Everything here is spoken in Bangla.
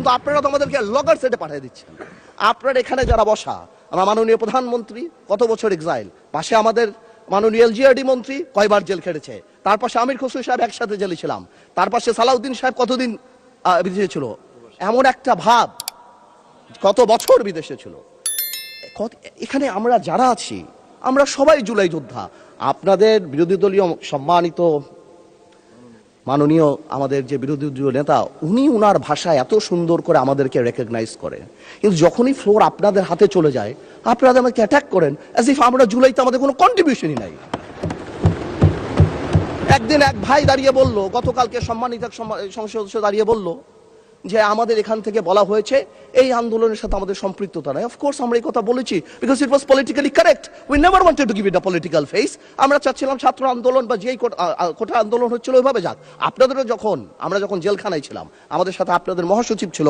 কিন্তু আপনারা তো আমাদেরকে লগার সেটে পাঠিয়ে দিচ্ছেন। আপনার এখানে যারা বসা, আমার মাননীয় প্রধানমন্ত্রী কত বছর এক্সাইল, পাশে আমাদের মাননীয় এলজিআরডি মন্ত্রী কয়বার জেল খেটেছে, তার পাশে আমির খসরু সাহেব একসাথে জেলে ছিলাম, তার পাশে সালাউদ্দিন সাহেব কতদিন বিদেশে ছিল, এমন একটা ভাব কত বছর বিদেশে ছিল। এখানে আমরা যারা আছি আমরা সবাই জুলাই যোদ্ধা। আপনাদের বিরোধী দলীয় সম্মানিত মাননীয় আমাদের যে বিরোধী দলীয় নেতা, উনি উনার ভাষায় এত সুন্দর করে আমাদেরকে রেকগনাইজ করেন, কিন্তু যখনই ফ্লোর আপনাদের হাতে চলে যায় আপনারা আমাকে অ্যাটাক করেন অ্যাজ ইফ আমরা জুলাইতে আমাদের কোনো কন্ট্রিবিউশনই নাই। একদিন এক ভাই দাঁড়িয়ে বলল, গতকালকে সম্মানিত সংসদ সদস্য দাঁড়িয়ে বলল যে আমাদের এখান থেকে বলা হয়েছে এই আন্দোলনের সাথে আমাদের সম্পৃক্ততা নাই। অফকোর্স আমরা এই কথা বলেছি because it was politically correct. We never wanted to give it a political face. আমরা চাচ্ছিলাম ছাত্র আন্দোলন বা যেই কোটা আন্দোলন হচ্ছিল ওইভাবে যাক। আপনাদেরও আমরা যখন জেলখানায় ছিলাম আমাদের সাথে আপনাদের মহাসচিব ছিল।